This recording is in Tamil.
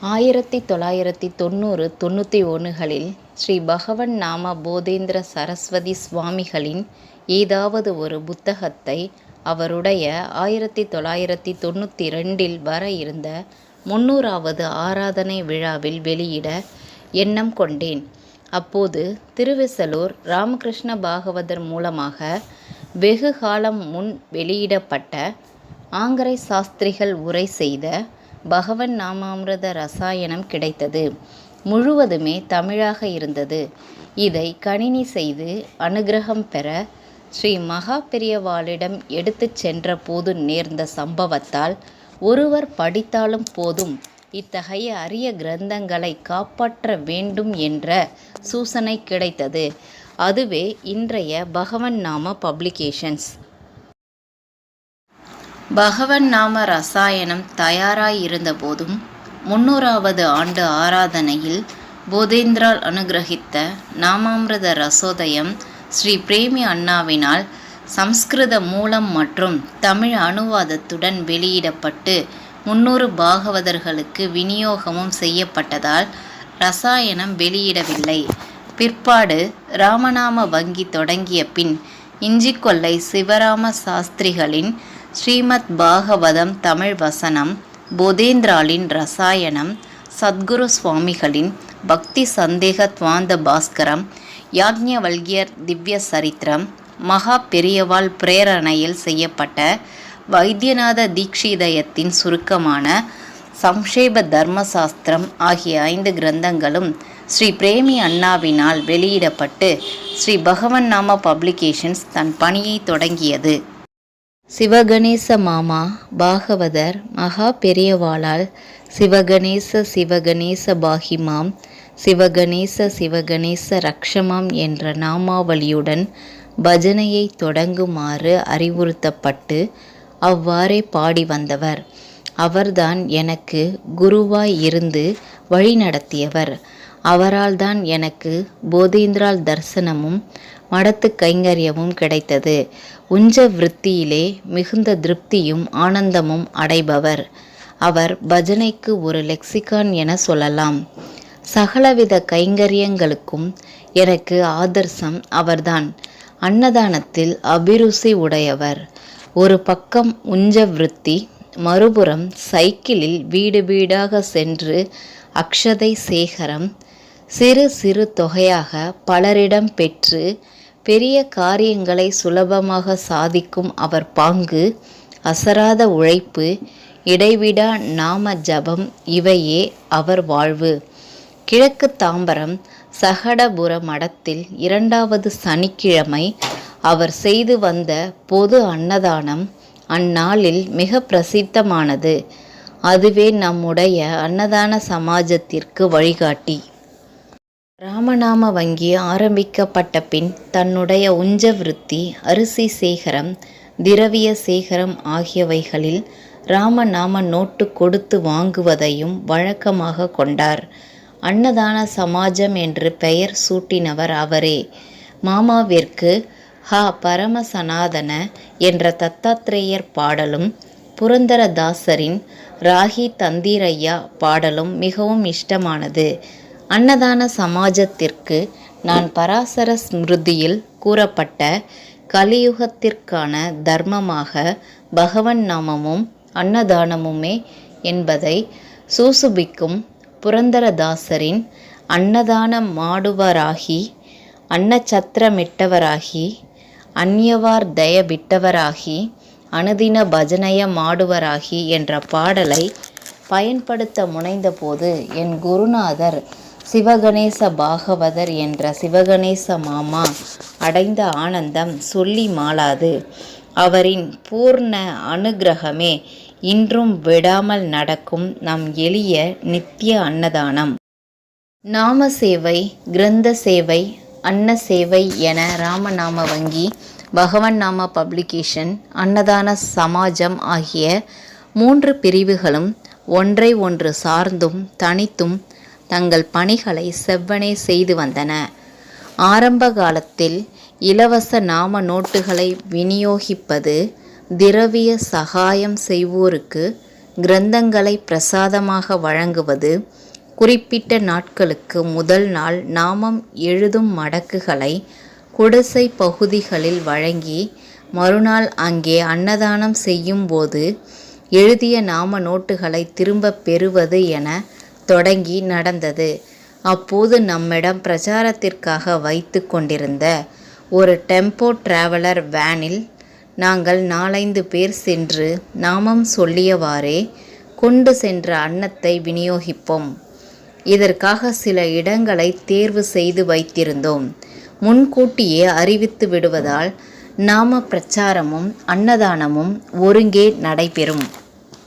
1990-91களில் ஸ்ரீ பகவன் நாம போதேந்திர சரஸ்வதி சுவாமிகளின் ஏதாவது ஒரு புத்தகத்தை அவருடைய 1992இல் வர இருந்த 300வது ஆராதனை விழாவில் வெளியிட எண்ணம் கொண்டேன். அப்போது திருவிசலூர் ராமகிருஷ்ண பாகவதர் மூலமாக வெகு காலம் முன் வெளியிடப்பட்ட ஆங்கரை சாஸ்திரிகள் உரை செய்த பகவன் நாமாமிர்த ரசாயனம் கிடைத்தது. முழுவதுமே தமிழாக இருந்தது. இதை கணினி செய்து அனுக்கிரகம் பெற ஸ்ரீ மகா பெரியவாளிடம் எடுத்துச் சென்ற போது நேர்ந்த சம்பவத்தால் ஒருவர் படித்தாலும் போதும் இத்தகைய அரிய கிரந்தங்களை காப்பாற்ற வேண்டும் என்ற சூசனை கிடைத்தது. அதுவே இன்றைய பகவன் நாம பப்ளிகேஷன்ஸ். பகவன் நாம ரசாயனம் தயாராயிருந்த போதும் 300வது ஆண்டு ஆராதனையில் போதேந்திரால் அனுக்கிரகித்த நாமாமிர்த ரசோதயம் ஸ்ரீ பிரேமி அண்ணாவினால் சம்ஸ்கிருத மூலம் மற்றும் தமிழ் அனுவாதத்துடன் வெளியிடப்பட்டு 300 பாகவதர்களுக்கு விநியோகமும் செய்யப்பட்டதால் ரசாயனம் வெளியிடவில்லை. பிற்பாடு ராமநாம வங்கி தொடங்கிய பின் இஞ்சிக்கொல்லை சிவராம சாஸ்திரிகளின் ஸ்ரீமத் பாகவதம் தமிழ் வசனம், போதேந்திராலின் ரசாயனம், சத்குரு சுவாமிகளின் பக்தி சந்தேக துவாந்த பாஸ்கரம், யாக்ஞவல்கியர் திவ்ய சரித்திரம், மகா பெரியவாள் பிரேரணையில் செய்யப்பட்ட வைத்தியநாத தீக்ஷிதயத்தின் சுருக்கமான சம்ஷேப தர்மசாஸ்திரம் ஆகிய 5 கிரந்தங்களும் ஸ்ரீ பிரேமி அண்ணாவினால் வெளியிடப்பட்டு ஸ்ரீ பகவன் நாம பப்ளிகேஷன்ஸ் தன் பணியை தொடங்கியது. சிவகணேச மாமா பாகவதர் மகா பெரியவாளால் சிவகணேச சிவகணேச பாகிமாம், சிவகணேச சிவகணேச ரக்ஷமாம் என்ற நாமாவளியுடன் பஜனையை தொடங்குமாறு அறிவுறுத்தப்பட்டு அவ்வாறே பாடி வந்தவர். அவர்தான் எனக்கு குருவாய் இருந்து வழிநடத்தியவர். அவரால்தான் எனக்கு போதேந்திரால் தரிசனமும் மடத்து கைங்கரியமும் கிடைத்தது. உஞ்ச விருத்தியிலே மிகுந்த திருப்தியும் ஆனந்தமும் அடைபவர். அவர் பஜனைக்கு ஒரு லெக்சிகான் என சொல்லலாம். சகலவித கைங்கரியங்களுக்கும் எனக்கு ஆதர்சம் அவர்தான். அன்னதானத்தில் அபிருசி உடையவர். ஒரு பக்கம் உஞ்ச விருத்தி, மறுபுறம் சைக்கிளில் வீடு வீடாக சென்று அக்ஷதை சேகரம், சிறு சிறு தொகையாக பலரிடம் பெற்று பெரிய காரியங்களை சுலபமாக சாதிக்கும் அவர் பாங்கு, அசராத உழைப்பு, இடைவிடா நாம ஜபம் இவையே அவர் வாழ்வு. கிழக்கு தாம்பரம் சகடபுர மடத்தில் 2வது சனிக்கிழமை அவர் செய்து வந்த பொது அன்னதானம் அந்நாளில் மிக பிரசித்தமானது. அதுவே நம்முடைய அன்னதான சமாஜத்திற்கு வழிகாட்டி. ராமநாம வங்கி ஆரம்பிக்கப்பட்ட பின் தன்னுடைய உஞ்ச விருத்தி, அரிசி சேகரம், திரவிய சேகரம் ஆகியவைகளில் ராமநாம நோட்டு கொடுத்து வாங்குவதையும் வழக்கமாக கொண்டார். அன்னதான சமாஜம் என்று பெயர் சூட்டினவர் அவரே. மாமாவிற்கு ஹ பரம சனாதன என்ற தத்தாத்ரேயர் பாடலும் புரந்தரதாசரின் ராகி தந்திரையா பாடலும் மிகவும் இஷ்டமானது. அன்னதான சமாஜத்திற்கு நான் பராசர ஸ்மிருதியில் கூறப்பட்ட கலியுகத்திற்கான தர்மமாக பகவன் நாமமும் அன்னதானமுமே என்பதை சூசுபிக்கும் புரந்தரதாசரின் அன்னதானம் மாடுவராகி, அன்னச்சத்திரமிட்டவராகி, அந்யவார் தய விட்டவராகி, அனுதின பஜனைய மாடுவராகி என்ற பாடலை பயன்படுத்த முனைந்தபோது என் குருநாதர் சிவகணேச பாகவதர் என்ற சிவகணேச மாமா அடைந்த ஆனந்தம் சொல்லி மாளாது. அவரின் பூர்ண அனுக்கிரகமே இன்றும் விடாமல் நடக்கும் நம் எளிய நித்திய அன்னதானம். நாம சேவை, கிரந்த சேவை, அன்ன சேவை என ராமநாம வங்கி, பகவன் நாம பப்ளிகேஷன், அன்னதான சமாஜம் ஆகிய 3 பிரிவுகளும் ஒன்றை ஒன்று சார்ந்தும் தனித்தும் தங்கள் பணிகளை செவ்வனே செய்து வந்தன. ஆரம்ப காலத்தில் இலவச நாம நோட்டுகளை விநியோகிப்பது, திரவிய சகாயம் செய்வோருக்கு கிரந்தங்களை பிரசாதமாக வழங்குவது, குறிப்பிட்ட நாட்களுக்கு முதல் நாள் நாமம் எழுதும் மடக்குகளை குடிசை பகுதிகளில் வழங்கி மறுநாள் அங்கே அன்னதானம் செய்யும் போது எழுதிய நாம நோட்டுகளை திரும்பப் பெறுவது என தொடங்கி நடந்தது. அப்போது நம்மிடம் பிரச்சாரத்திற்காக வைத்து கொண்டிருந்த ஒரு டெம்போ டிராவலர் வேனில் நாங்கள் 4-5 பேர் சென்று நாமம் சொல்லியவாறே கொண்டு சென்ற அன்னத்தை விநியோகிப்போம். இதற்காக சில இடங்களை தேர்வு செய்து வைத்திருந்தோம். முன்கூட்டியே அறிவித்து விடுவதால் நாம பிரச்சாரமும் அன்னதானமும் ஒருங்கே நடைபெறும்.